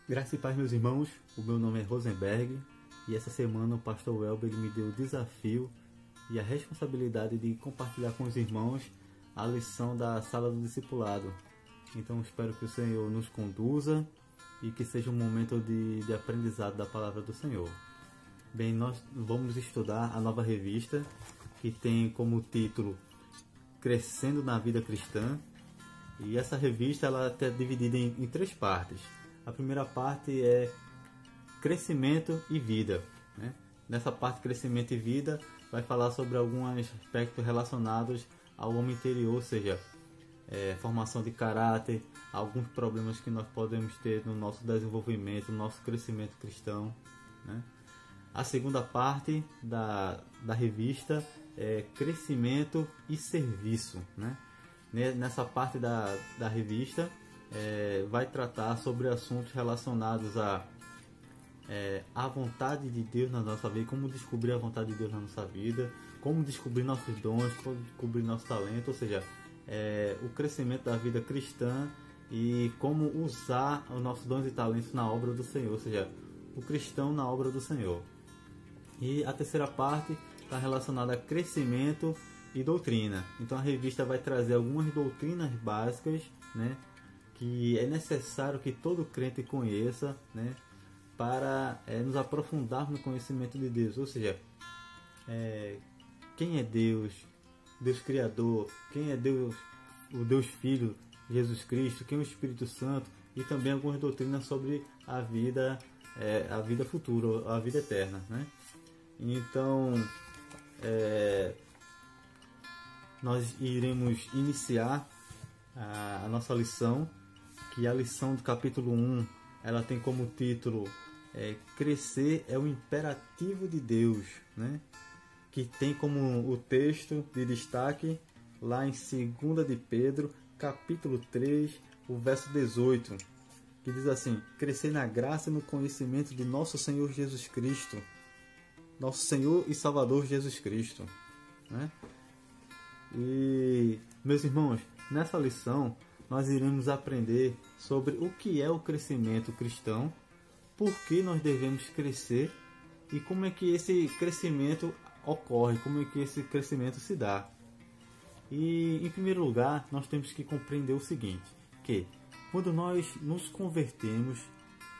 Graças e paz, meus irmãos. O meu nome é Rosenberg e essa semana o pastor Welber me deu o desafio e a responsabilidade de compartilhar com os irmãos a lição da sala do discipulado. Então espero que o Senhor nos conduza e que seja um momento de aprendizado da palavra do Senhor. Bem, nós vamos estudar a nova revista que tem como título Crescendo na Vida Cristã. E essa revista ela está dividida em três partes. A primeira parte é crescimento e vida, né? Nessa parte crescimento e vida vai falar sobre alguns aspectos relacionados ao homem interior, ou seja, formação de caráter, alguns problemas que nós podemos ter no nosso desenvolvimento, no nosso crescimento cristão, né? A segunda parte da revista é crescimento e serviço, né? Nessa parte da revista vai tratar sobre assuntos relacionados à vontade de Deus na nossa vida, como descobrir a vontade de Deus na nossa vida, como descobrir nossos dons, como descobrir nosso talento, ou seja, o crescimento da vida cristã e como usar os nossos dons e talentos na obra do Senhor, ou seja, o cristão na obra do Senhor. E a terceira parte está relacionada a crescimento e doutrina. Então a revista vai trazer algumas doutrinas básicas, né, que é necessário que todo crente conheça, né, para nos aprofundarmos no conhecimento de Deus. Ou seja, quem é Deus, Deus Criador, quem é Deus, o Deus Filho, Jesus Cristo, quem é o Espírito Santo, e também algumas doutrinas sobre a vida futura, a vida eterna, né? Então, nós iremos iniciar a nossa lição, que a lição do capítulo 1, ela tem como título Crescer é o imperativo de Deus, né? Que tem como o texto de destaque lá em 2 de Pedro, capítulo 3, o verso 18, que diz assim: crescer na graça e no conhecimento de nosso Senhor Jesus Cristo, nosso Senhor e Salvador Jesus Cristo, né? E, meus irmãos, nessa lição nós iremos aprender sobre o que é o crescimento cristão, por que nós devemos crescer e como é que esse crescimento ocorre, como é que esse crescimento se dá. E, em primeiro lugar, nós temos que compreender o seguinte, que quando nós nos convertemos,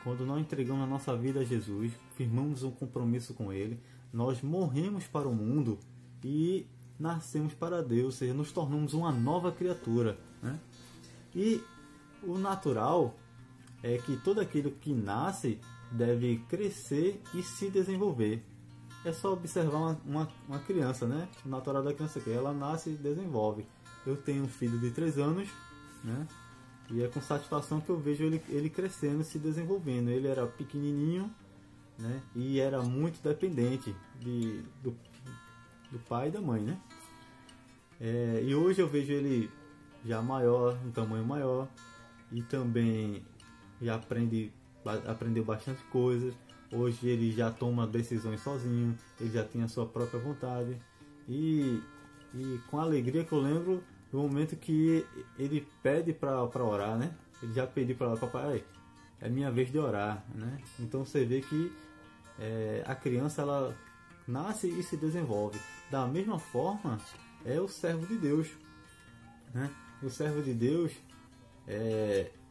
quando nós entregamos a nossa vida a Jesus, firmamos um compromisso com Ele, nós morremos para o mundo e nascemos para Deus, ou seja, nos tornamos uma nova criatura, né? E o natural é que todo aquilo que nasce deve crescer e se desenvolver. É só observar uma criança, né? O natural da criança é que ela nasce e desenvolve. Eu tenho um filho de 3 anos, né? E é com satisfação que eu vejo ele crescendo e se desenvolvendo. Ele era pequenininho, né? E era muito dependente do pai e da mãe, né? E hoje eu vejo ele já maior, um tamanho maior, e também já aprendeu bastante coisas. Hoje ele já toma decisões sozinho, ele já tem a sua própria vontade, e com alegria que eu lembro do momento que ele pede para orar, né? Ele já pediu para orar: papai, é minha vez de orar, né? Então você vê que a criança ela nasce e se desenvolve. Da mesma forma é o servo de Deus, né? O servo de Deus,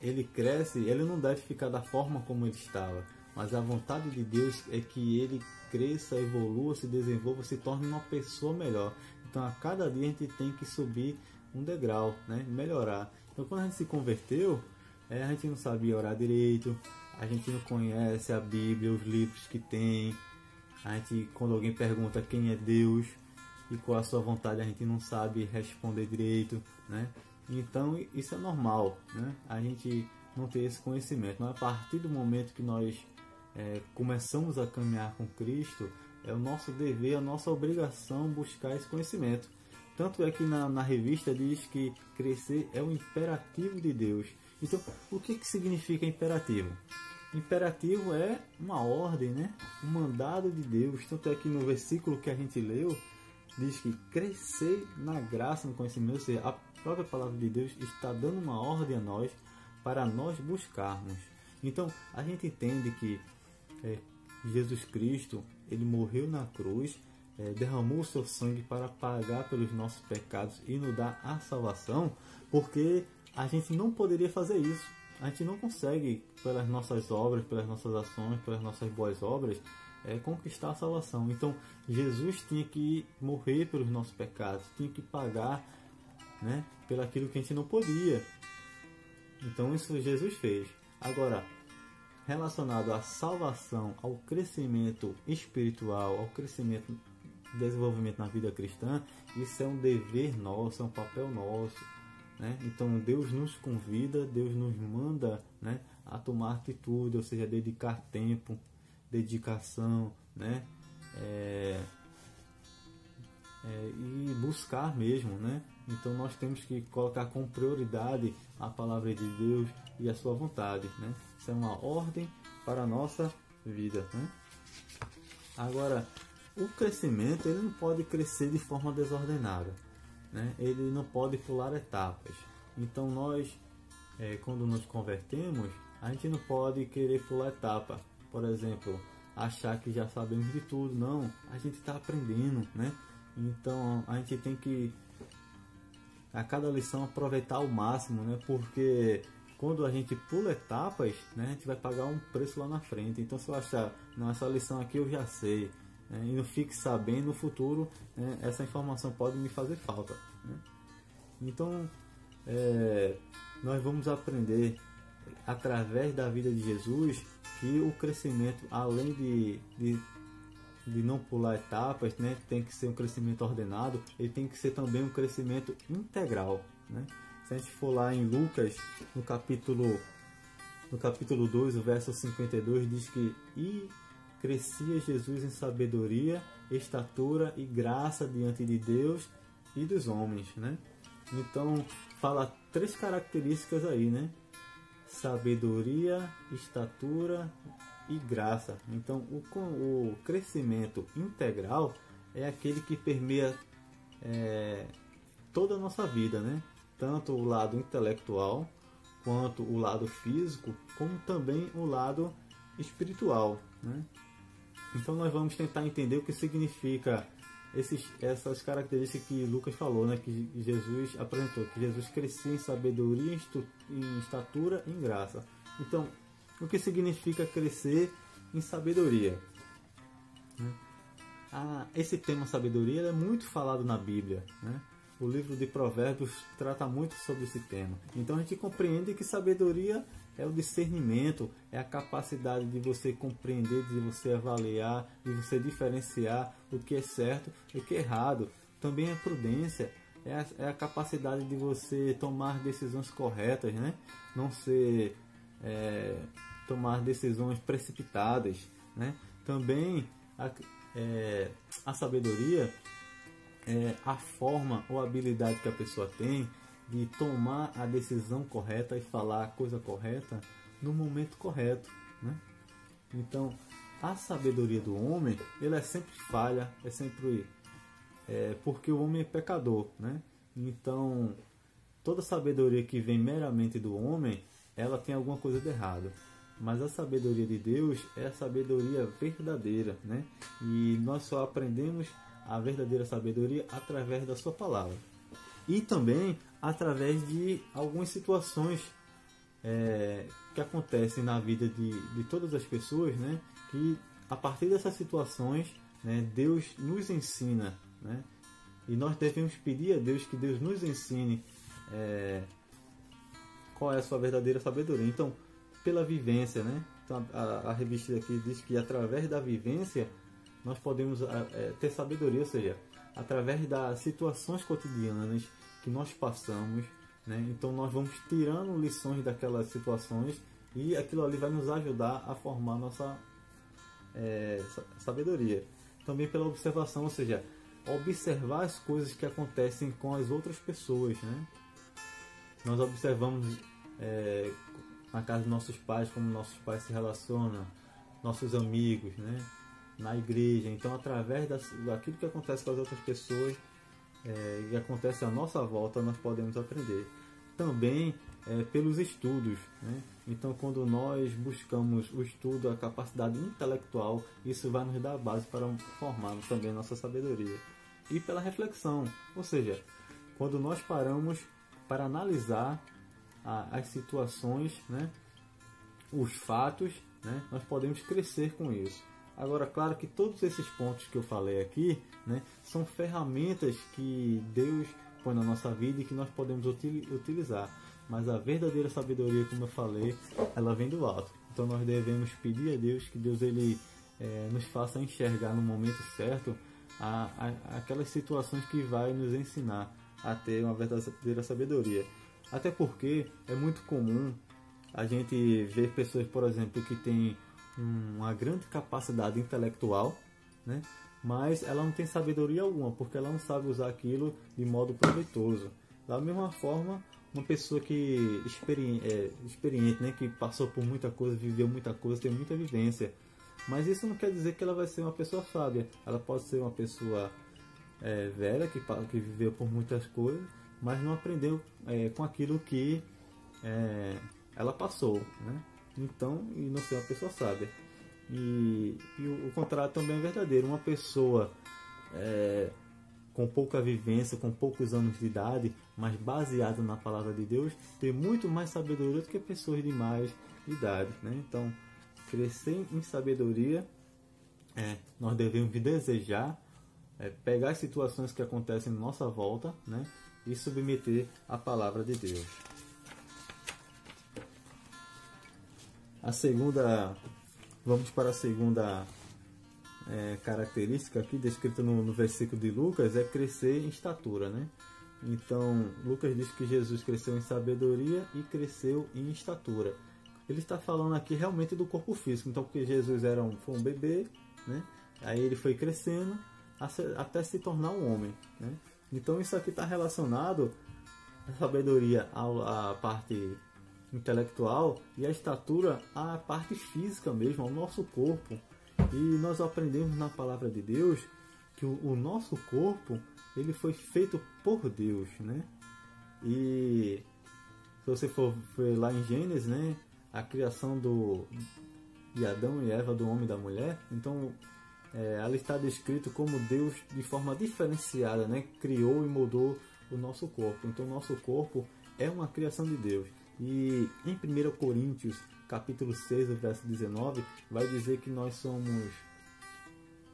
ele cresce, ele não deve ficar da forma como ele estava, mas a vontade de Deus é que ele cresça, evolua, se desenvolva, se torne uma pessoa melhor. Então a cada dia a gente tem que subir um degrau, né? Melhorar. Então quando a gente se converteu, a gente não sabia orar direito, a gente não conhece a Bíblia, os livros que tem. A gente, quando alguém pergunta quem é Deus e qual a sua vontade, a gente não sabe responder direito, né? Então isso é normal, né? A gente não ter esse conhecimento. Mas a partir do momento que nós começamos a caminhar com Cristo, é o nosso dever, a nossa obrigação buscar esse conhecimento. Tanto é que na revista diz que crescer é o imperativo de Deus. Então, o que significa imperativo? Imperativo é uma ordem, né? Um mandado de Deus. Tanto é que no versículo que a gente leu, diz que crescer na graça, no conhecimento, ou seja, a própria palavra de Deus está dando uma ordem a nós para nós buscarmos. Então, a gente entende que Jesus Cristo, ele morreu na cruz, derramou o seu sangue para pagar pelos nossos pecados e nos dar a salvação, porque a gente não poderia fazer isso. A gente não consegue, pelas nossas obras, pelas nossas ações, pelas nossas boas obras, conquistar a salvação. Então, Jesus tinha que morrer pelos nossos pecados, tinha que pagar, né, pelo aquilo que a gente não podia. Então, isso Jesus fez. Agora, relacionado à salvação, ao crescimento espiritual, ao crescimento, desenvolvimento na vida cristã, isso é um dever nosso, é um papel nosso, né? Então Deus nos convida, Deus nos manda, né, a tomar atitude, ou seja, dedicar tempo, dedicação, né, e buscar mesmo, né? Então nós temos que colocar como prioridade a palavra de Deus e a sua vontade, né? Isso é uma ordem para a nossa vida, né? Agora, o crescimento, ele não pode crescer de forma desordenada, né? Ele não pode pular etapas. Então nós, quando nos convertemos, a gente não pode querer pular etapa. Por exemplo, achar que já sabemos de tudo. Não, a gente está aprendendo, né? Então a gente tem que, a cada lição, aproveitar ao máximo, né? Porque quando a gente pula etapas, né, a gente vai pagar um preço lá na frente. Então, se eu achar, não, essa lição aqui eu já sei, né, e não fique sabendo, no futuro, né, essa informação pode me fazer falta, né? Então, nós vamos aprender através da vida de Jesus que o crescimento, além de não pular etapas, né, tem que ser um crescimento ordenado, ele tem que ser também um crescimento integral, né? Se a gente for lá em Lucas, no capítulo 2, o verso 52, diz que "E crescia Jesus em sabedoria, estatura e graça diante de Deus e dos homens", né? Então, fala 3 características aí, né? Sabedoria, estatura e graça. Então, o crescimento integral é aquele que permeia toda a nossa vida, né? Tanto o lado intelectual, quanto o lado físico, como também o lado espiritual, né? Então nós vamos tentar entender o que significa essas características que Lucas falou, né? Que Jesus apresentou, que Jesus crescia em sabedoria, em estatura e em graça. Então, o que significa crescer em sabedoria, né? Esse tema sabedoria é muito falado na Bíblia, né? O livro de Provérbios trata muito sobre esse tema. Então a gente compreende que sabedoria é o discernimento, é a capacidade de você compreender, de você avaliar, de você diferenciar o que é certo e o que é errado. Também é prudência, é a capacidade de você tomar decisões corretas, né? Não ser tomar decisões precipitadas, né? Também a sabedoria é a forma ou habilidade que a pessoa tem de tomar a decisão correta e falar a coisa correta no momento correto, né? Então, a sabedoria do homem, ela é sempre falha, é sempre porque o homem é pecador, né? Então, toda sabedoria que vem meramente do homem, ela tem alguma coisa de errado. Mas a sabedoria de Deus é a sabedoria verdadeira, né? E nós só aprendemos a verdadeira sabedoria através da sua palavra. E também através de algumas situações que acontecem na vida de todas as pessoas, né? Que a partir dessas situações, né, Deus nos ensina, né? E nós devemos pedir a Deus que Deus nos ensine qual é a sua verdadeira sabedoria. Então, pela vivência, né? Então, a revista aqui diz que através da vivência nós podemos ter sabedoria, ou seja, através das situações cotidianas que nós passamos, né? Então nós vamos tirando lições daquelas situações e aquilo ali vai nos ajudar a formar nossa sabedoria. Também pela observação, ou seja, observar as coisas que acontecem com as outras pessoas, né? Nós observamos na casa dos nossos pais, como nossos pais se relacionam, nossos amigos, né? Na igreja. Então, através daquilo que acontece com as outras pessoas e acontece à nossa volta, nós podemos aprender. Também pelos estudos, né? Então, quando nós buscamos o estudo, a capacidade intelectual, isso vai nos dar a base para formarmos também a nossa sabedoria. E pela reflexão, ou seja, quando nós paramos para analisar as situações, né, os fatos, né, nós podemos crescer com isso. Agora, claro que todos esses pontos que eu falei aqui, né, são ferramentas que Deus põe na nossa vida e que nós podemos utilizar. Mas a verdadeira sabedoria, como eu falei, ela vem do alto. Então nós devemos pedir a Deus que Deus nos faça enxergar no momento certo aquelas situações que vai nos ensinar a ter uma verdadeira sabedoria. Até porque é muito comum a gente ver pessoas, por exemplo, que têm uma grande capacidade intelectual, né? Mas ela não tem sabedoria alguma, porque ela não sabe usar aquilo de modo proveitoso. Da mesma forma, uma pessoa que experiente, né? Que passou por muita coisa, viveu muita coisa, tem muita vivência. Mas isso não quer dizer que ela vai ser uma pessoa sábia. Ela pode ser uma pessoa velha, que viveu por muitas coisas, mas não aprendeu com aquilo que ela passou, né? Então, e não ser uma pessoa sábia. E o contrário também é verdadeiro. Uma pessoa com pouca vivência, com poucos anos de idade, mas baseada na palavra de Deus, tem muito mais sabedoria do que pessoas de mais idade, né? Então, crescer em sabedoria, nós devemos desejar pegar as situações que acontecem em nossa volta, né, e submeter à palavra de Deus. Vamos para a segunda característica aqui descrita no versículo de Lucas, é crescer em estatura, né? Então, Lucas diz que Jesus cresceu em sabedoria e cresceu em estatura. Ele está falando aqui realmente do corpo físico, então porque Jesus foi um bebê, né? Aí ele foi crescendo até se tornar um homem, né? Então isso aqui está relacionado à sabedoria à parte intelectual e a estatura à parte física mesmo, ao nosso corpo. E nós aprendemos na palavra de Deus que o nosso corpo ele foi feito por Deus, né? E se você for ver lá em Gênesis, né, a criação de Adão e Eva, do homem e da mulher, então ela está descrito como Deus de forma diferenciada, né, criou e moldou o nosso corpo. Então o nosso corpo é uma criação de Deus. E em 1 Coríntios capítulo 6, verso 19, vai dizer que nós somos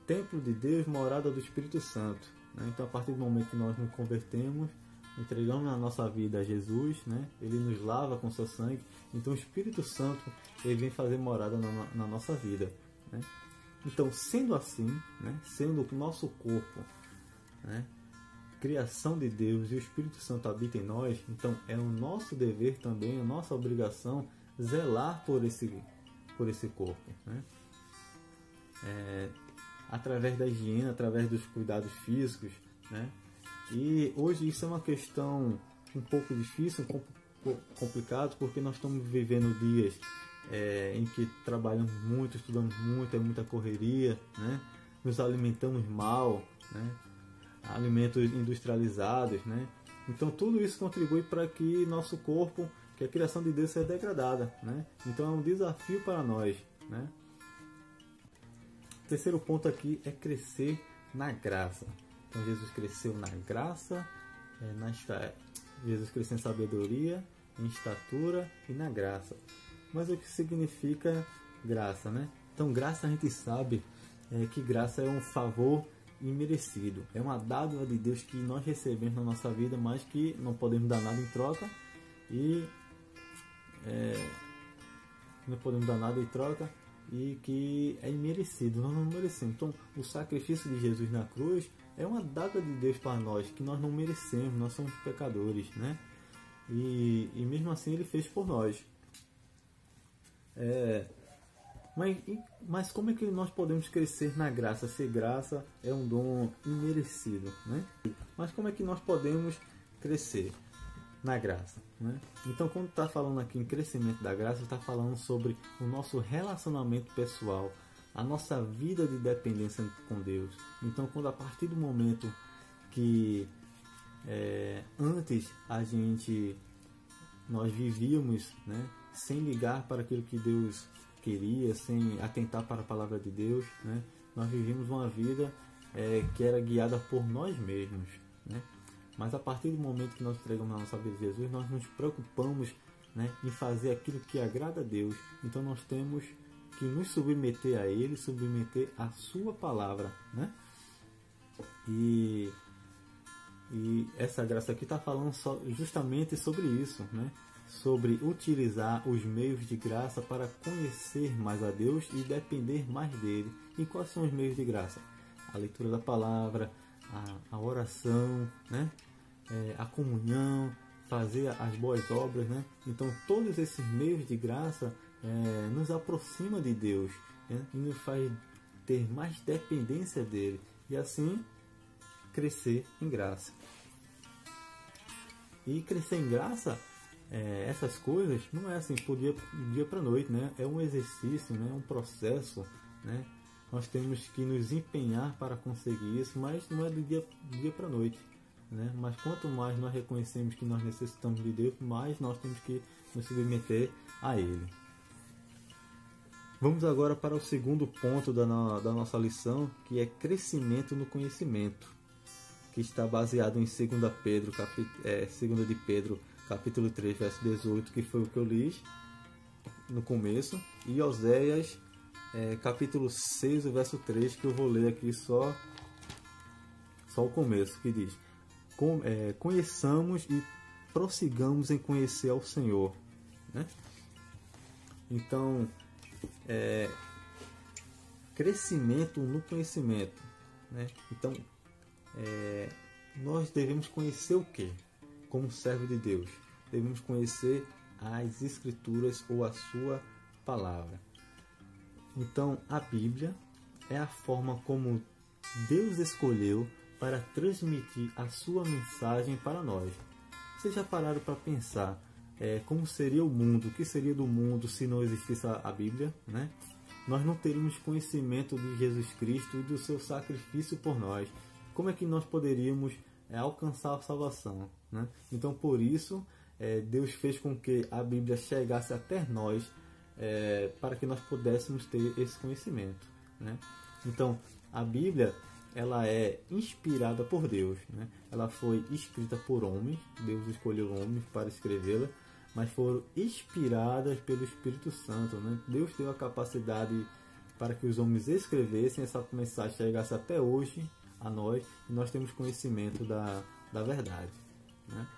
templo de Deus, morada do Espírito Santo, né? Então a partir do momento que nós nos convertemos, entregamos a nossa vida a Jesus, né? Ele nos lava com seu sangue. Então o Espírito Santo ele vem fazer morada na nossa vida, né? Então, sendo assim, né? Sendo o nosso corpo, né, criação de Deus e o Espírito Santo habita em nós, então é o nosso dever também, a nossa obrigação zelar por esse corpo, né? Através da higiene, através dos cuidados físicos, né? E hoje isso é uma questão um pouco difícil, um pouco complicado, porque nós estamos vivendo dias em que trabalhamos muito, estudamos muito, é muita correria, né? Nos alimentamos mal, né? Alimentos industrializados, né? Então tudo isso contribui para que nosso corpo, que a criação de Deus, seja degradada, né? Então é um desafio para nós, né? O terceiro ponto aqui é crescer na graça. Então Jesus cresceu na graça, Jesus cresceu em sabedoria, em estatura e na graça. Mas o que significa graça, né? Então graça a gente sabe que graça é um favor imerecido. É uma dádiva de Deus que nós recebemos na nossa vida, mas que não podemos dar nada em troca e não podemos dar nada em troca e que é imerecido, nós não merecemos. Então o sacrifício de Jesus na cruz é uma dádiva de Deus para nós, que nós não merecemos, nós somos pecadores, né? E mesmo assim ele fez por nós. Mas como é que nós podemos crescer na graça? Se graça é um dom imerecido, né? Mas como é que nós podemos crescer na graça, né? Então, quando está falando aqui em crescimento da graça, está falando sobre o nosso relacionamento pessoal, a nossa vida de dependência com Deus. Então, quando a partir do momento que antes nós vivíamos, né, sem ligar para aquilo que Deus queria, sem atentar para a palavra de Deus, né? Nós vivíamos uma vida que era guiada por nós mesmos, né? Mas a partir do momento que nós entregamos a nossa vida a Jesus, nós nos preocupamos, né, em fazer aquilo que agrada a Deus. Então nós temos que nos submeter a Ele, submeter a Sua palavra, né? E essa graça aqui está falando justamente sobre isso, né? Sobre utilizar os meios de graça para conhecer mais a Deus e depender mais dele. E quais são os meios de graça? A leitura da palavra, a oração, né? A comunhão, fazer as boas obras, né? Então todos esses meios de graça nos aproxima de Deus, né? E nos faz ter mais dependência dele e assim crescer em graça. E crescer em graça, essas coisas não é assim do dia para noite, né? É um exercício, né? É um processo, né? Nós temos que nos empenhar para conseguir isso, mas não é do dia para noite, né? Mas quanto mais nós reconhecemos que nós necessitamos de Deus, mais nós temos que nos submeter a Ele. Vamos agora para o segundo ponto da nossa lição, que é crescimento no conhecimento, que está baseado em 2 de Pedro, capítulo 3, verso 18, que foi o que eu li no começo, e Oséias, capítulo 6, verso 3, que eu vou ler aqui só o começo, que diz: conheçamos e prossigamos em conhecer ao Senhor, né? Então, crescimento no conhecimento, né? Então, nós devemos conhecer o quê? Como servo de Deus, devemos conhecer as Escrituras ou a sua palavra. Então, a Bíblia é a forma como Deus escolheu para transmitir a sua mensagem para nós. Vocês já pararam para pensar como seria o mundo, o que seria do mundo se não existisse a Bíblia, né? Nós não teríamos conhecimento de Jesus Cristo e do seu sacrifício por nós. Como é que nós poderíamos alcançar a salvação, né? Então, por isso, Deus fez com que a Bíblia chegasse até nós, para que nós pudéssemos ter esse conhecimento, né? Então, a Bíblia, ela é inspirada por Deus, né? Ela foi escrita por homens, Deus escolheu homens para escrevê-la, mas foram inspiradas pelo Espírito Santo, né? Deus deu a capacidade para que os homens escrevessem, essa mensagem chegasse até hoje a nós, e nós temos conhecimento da verdade, né?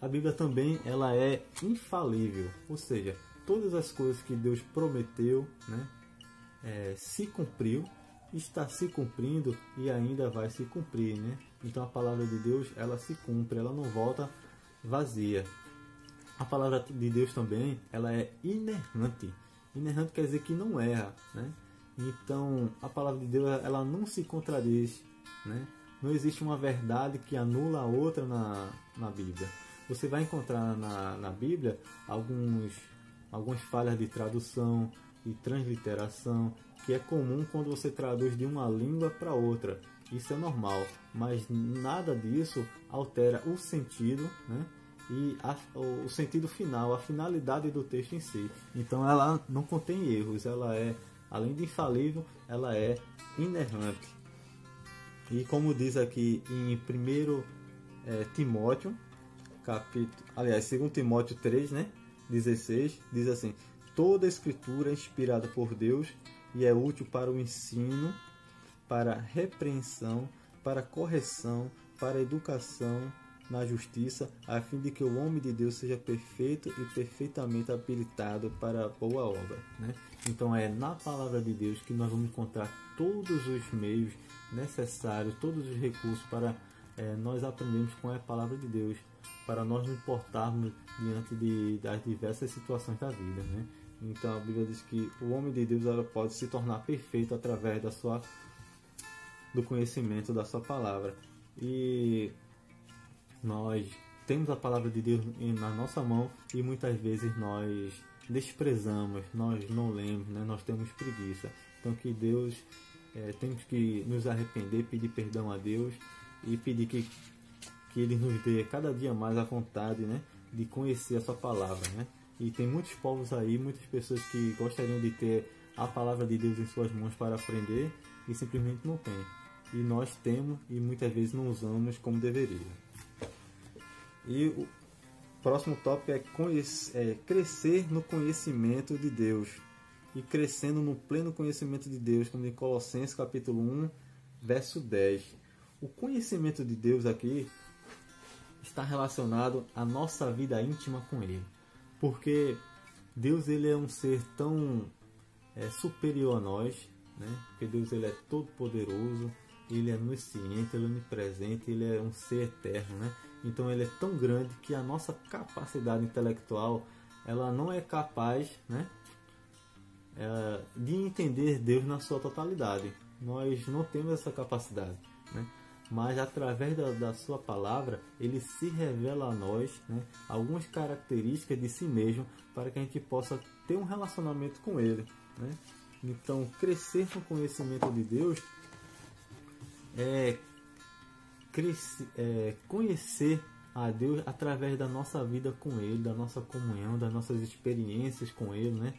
A Bíblia também, ela é infalível, ou seja, todas as coisas que Deus prometeu, né, se cumpriu, está se cumprindo e ainda vai se cumprir, né? Então a palavra de Deus, ela se cumpre, ela não volta vazia. A palavra de Deus também, ela é inerrante. Inerrante quer dizer que não erra, né? Então a palavra de Deus, ela não se contradiz, né? Não existe uma verdade que anula a outra na Bíblia. Você vai encontrar na Bíblia algumas falhas de tradução e transliteração, que é comum quando você traduz de uma língua para outra. Isso é normal, mas nada disso altera o sentido, né? E o sentido final, a finalidade do texto em si. Então ela não contém erros, ela é, além de infalível, ela é inerrante. E como diz aqui em 1 Timóteo, 2 Timóteo 3, né, 16, diz assim: toda a escritura é inspirada por Deus e é útil para o ensino, para a repreensão, para a correção, para a educação na justiça, a fim de que o homem de Deus seja perfeito e perfeitamente habilitado para a boa obra, né? Então é na palavra de Deus que nós vamos encontrar todos os meios necessários, todos os recursos para nós aprendermos com a palavra de Deus, para nós nos portarmos diante das diversas situações da vida, né? Então a Bíblia diz que o homem de Deus, ela pode se tornar perfeito através do conhecimento da sua palavra. E nós temos a palavra de Deus na nossa mão e muitas vezes nós desprezamos, nós não lemos, né? Nós temos preguiça. Então que Deus, temos que nos arrepender, pedir perdão a Deus e pedir que Ele nos dê cada dia mais a vontade, né, de conhecer a sua palavra, né? E tem muitos povos aí, muitas pessoas que gostariam de ter a palavra de Deus em suas mãos para aprender e simplesmente não tem. E nós temos e muitas vezes não usamos como deveria. E o próximo tópico é crescer no conhecimento de Deus. E crescendo no pleno conhecimento de Deus, como em Colossenses capítulo 1, verso 10. O conhecimento de Deus aqui está relacionado à nossa vida íntima com Ele. Porque Deus ele é um ser tão superior a nós, né? Porque Deus ele é todo poderoso, Ele é onisciente, Ele é onipresente, Ele é um ser eterno, né? Então Ele é tão grande que a nossa capacidade intelectual ela não é capaz, né, de entender Deus na sua totalidade. Nós não temos essa capacidade, né? Mas através da sua palavra, Ele se revela a nós, né, algumas características de si mesmo para que a gente possa ter um relacionamento com Ele, né? Então, crescer no conhecimento de Deus é conhecer a Deus através da nossa vida com Ele, da nossa comunhão, das nossas experiências com Ele, né?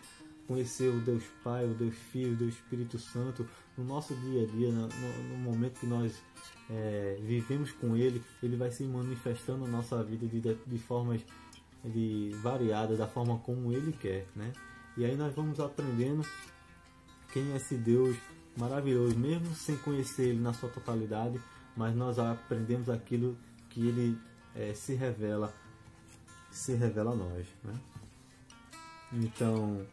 Conhecer o Deus Pai, o Deus Filho, o Deus Espírito Santo no nosso dia a dia, no momento que nós vivemos com Ele, Ele vai se manifestando na nossa vida de formas variadas, da forma como Ele quer, né? E aí nós vamos aprendendo quem é esse Deus maravilhoso, mesmo sem conhecer Ele na sua totalidade, mas nós aprendemos aquilo que Ele se revela a nós, né? Então,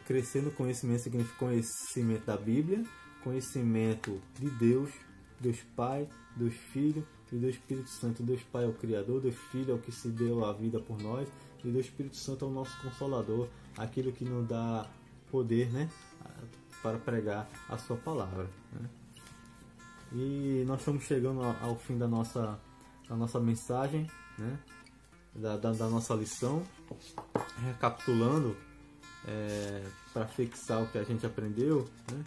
crescer no conhecimento significa conhecimento da Bíblia, conhecimento de Deus, Deus Pai, Deus Filho e Deus Espírito Santo. Deus Pai é o Criador, Deus Filho é o que se deu a vida por nós e Deus Espírito Santo é o nosso Consolador, aquilo que nos dá poder, né, para pregar a sua palavra, né? E nós estamos chegando ao fim da nossa mensagem, né, da nossa lição. Recapitulando, para fixar o que a gente aprendeu, né,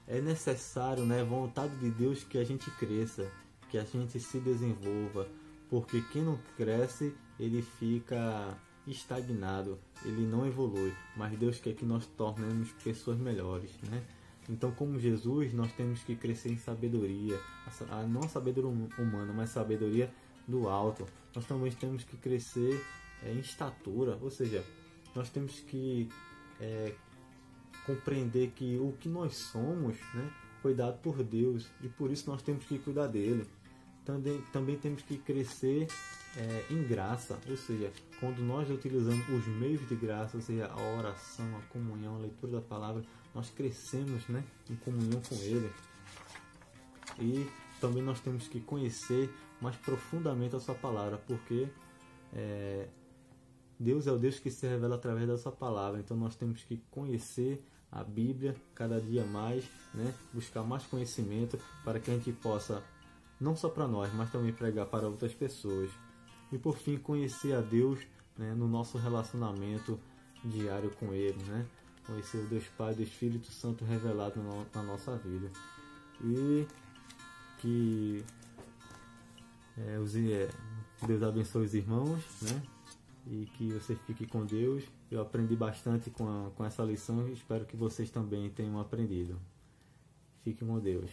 é necessário, né, vontade de Deus que a gente cresça, que a gente se desenvolva, porque quem não cresce, ele fica estagnado, ele não evolui, mas Deus quer que nós tornemos pessoas melhores, né? Então, como Jesus, nós temos que crescer em sabedoria, não a sabedoria humana, mas sabedoria do alto. Nós também temos que crescer em estatura, ou seja, nós temos que compreender que o que nós somos, né, foi dado por Deus e por isso nós temos que cuidar dele. Também temos que crescer em graça, ou seja, quando nós utilizamos os meios de graça, ou seja, a oração, a comunhão, a leitura da palavra, nós crescemos, né, em comunhão com Ele. E também nós temos que conhecer mais profundamente a sua palavra, porque Deus é o Deus que se revela através da sua palavra. Então nós temos que conhecer a Bíblia cada dia mais, né, buscar mais conhecimento para que a gente possa, não só para nós, mas também pregar para outras pessoas. E por fim, conhecer a Deus, né, no nosso relacionamento diário com Ele, né? Conhecer o Deus Pai, Deus Filho e Espírito Santo revelado na nossa vida. E que Deus abençoe os irmãos, né? E que você fique com Deus. Eu aprendi bastante com essa lição e espero que vocês também tenham aprendido. Fique com Deus.